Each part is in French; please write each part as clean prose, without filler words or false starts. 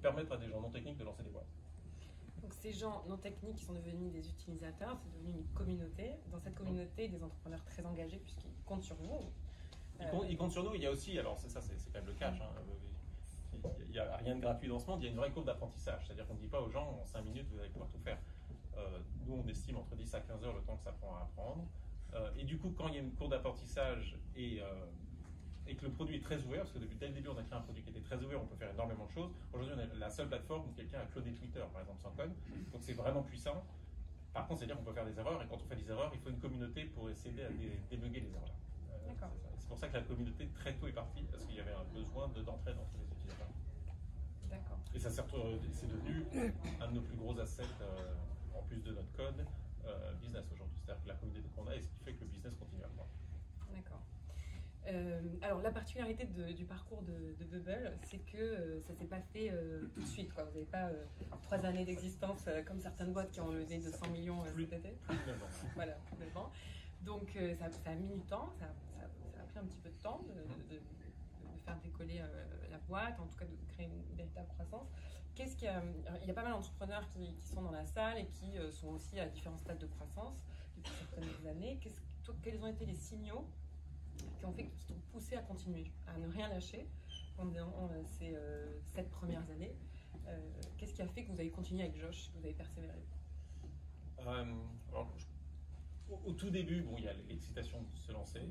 permettre à des gens non techniques de lancer des boîtes. Donc ces gens non techniques qui sont devenus des utilisateurs, c'est devenu une communauté. Dans cette communauté, des entrepreneurs très engagés puisqu'ils comptent sur vous. Ils comptent sur nous. Il y a aussi, alors c'est quand même le cash, hein, il n'y a rien de gratuit dans ce monde, il y a une vraie courbe d'apprentissage. C'est-à-dire qu'on ne dit pas aux gens, en 5 minutes, vous allez pouvoir tout faire. Nous, on estime entre 10 à 15 heures le temps que ça prend à apprendre. Et du coup, quand il y a une courbe d'apprentissage et que le produit est très ouvert, parce que dès le début, on a créé un produit qui était très ouvert, on peut faire énormément de choses. Aujourd'hui, on est la seule plateforme où quelqu'un a clonné Twitter, par exemple, sans code. Donc, c'est vraiment puissant. Par contre, c'est-à-dire qu'on peut faire des erreurs, et quand on fait des erreurs, il faut une communauté pour essayer à débugger les erreurs. C'est pour ça que la communauté très tôt est partie, parce qu'il y avait un besoin d'entraide entre les utilisateurs. D'accord. Et ça c'est devenu un de nos plus gros assets, en plus de notre code, business aujourd'hui. C'est-à-dire que la communauté qu'on a, et ce qui fait que le business continue à croître. D'accord. Alors la particularité du parcours de Bubble, c'est que ça ne s'est pas fait tout de suite, quoi. Vous n'avez pas 3 années d'existence comme certaines boîtes qui ont levé 200 millions cet été. Plus de 9 ans. Voilà, 9 ans. Donc ça a mis du temps, ça a pris un petit peu de temps de faire décoller la boîte, en tout cas de créer une véritable croissance. Il y a pas mal d'entrepreneurs qui sont dans la salle et qui sont aussi à différents stades de croissance depuis certaines années. Quels ont été les signaux qui t'ont poussé à continuer, à ne rien lâcher pendant ces 7 premières années? Qu'est-ce qui a fait que vous avez continué avec Josh, que vous avez persévéré? Au tout début, il y a l'excitation de se lancer.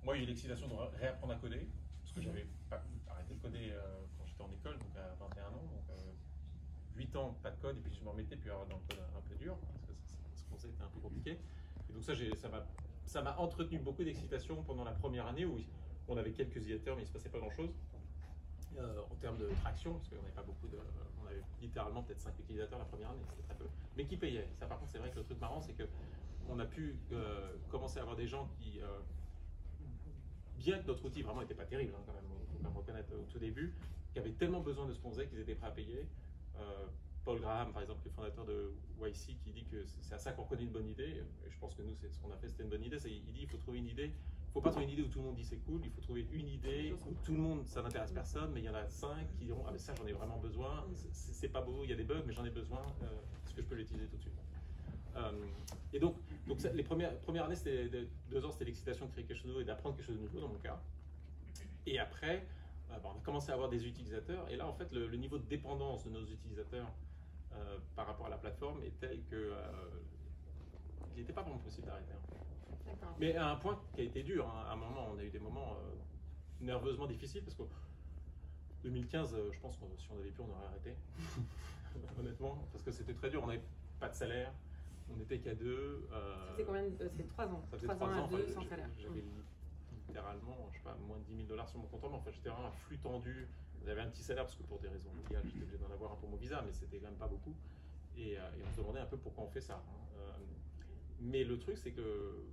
Moi, il y a eu l'excitation de réapprendre à coder, parce que j'avais arrêté de coder quand j'étais en école, donc à 21 ans. Donc 8 ans, pas de code, et puis je me remettais puis dans le code un peu dur, parce que ce qu'on sait était un peu compliqué. Et donc ça m'a entretenu beaucoup d'excitation pendant la première année où on avait quelques utilisateurs, mais il ne se passait pas grand-chose en termes de traction, parce qu'on n'avait pas beaucoup de... On avait littéralement peut-être 5 utilisateurs la première année, c'était très peu. Mais qui payaient. Ça, par contre, c'est vrai que le truc marrant, c'est qu'on a pu commencer à avoir des gens qui... bien que notre outil vraiment n'était pas terrible, hein, quand même, il faut quand même reconnaître au tout début, qui avaient tellement besoin de ce qu'on faisait qu'ils étaient prêts à payer. Paul Graham, par exemple, qui est le fondateur de YC, qui dit que c'est à ça qu'on reconnaît une bonne idée. Et je pense que nous, c'est ce qu'on a fait, c'était une bonne idée. Il dit qu'il faut trouver une idée. Il ne faut pas trouver une idée où tout le monde dit c'est cool. Il faut trouver une idée où tout le monde, ça n'intéresse personne, mais il y en a 5 qui diront ah mais ça j'en ai vraiment besoin. C'est pas beau, il y a des bugs, mais j'en ai besoin. Est-ce que je peux l'utiliser tout de suite? Et donc les premières années, c'était 2 ans, c'était l'excitation de créer quelque chose de nouveau et d'apprendre quelque chose de nouveau dans mon cas. Et après, on a commencé à avoir des utilisateurs. Et là, en fait, le niveau de dépendance de nos utilisateurs par rapport à la plateforme est tel que il n'était pas vraiment possible d'arrêter. Mais à un point qui a été dur, hein. À un moment, on a eu des moments nerveusement difficiles parce que 2015, je pense que si on avait pu, on aurait arrêté. Honnêtement, parce que c'était très dur. On n'avait pas de salaire, on n'était qu'à 2. C'était combien C'était 3 ans. Ça faisait 3 ans à 2 sans salaire. J'avais littéralement, je sais pas, moins de 10 000 $ sur mon compte en banque. Enfin, j'étais vraiment à flux tendu. J'avais un petit salaire parce que pour des raisons légales, j'étais obligé d'en avoir un pour mon visa, mais c'était quand même pas beaucoup. Et on se demandait un peu pourquoi on fait ça. Mais le truc, c'est que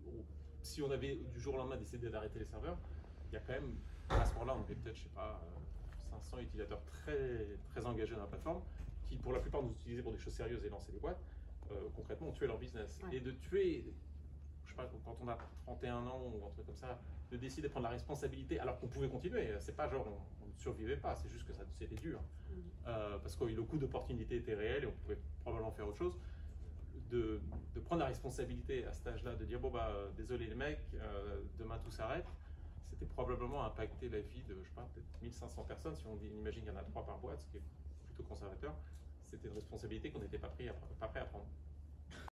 si on avait du jour au lendemain décidé d'arrêter les serveurs, il y a quand même, à ce moment-là, on avait peut-être, je sais pas, 500 utilisateurs très, très engagés dans la plateforme, qui pour la plupart nous utilisaient pour des choses sérieuses et lancer des boîtes. Concrètement, on tuait leur business. Ouais. Et de tuer, je sais pas, quand on a 31 ans ou un truc comme ça, de décider de prendre la responsabilité alors qu'on pouvait continuer. C'est pas genre on ne survivait pas, c'est juste que c'était dur. Parce que le coût d'opportunité était réel et on pouvait probablement faire autre chose. De prendre la responsabilité à cet âge-là, de dire bon désolé les mecs, demain tout s'arrête, c'était probablement impacter la vie de, je sais pas, peut-être 1500 personnes. Si on imagine qu'il y en a 3 par boîte, ce qui est plutôt conservateur, c'était une responsabilité qu'on n'était pas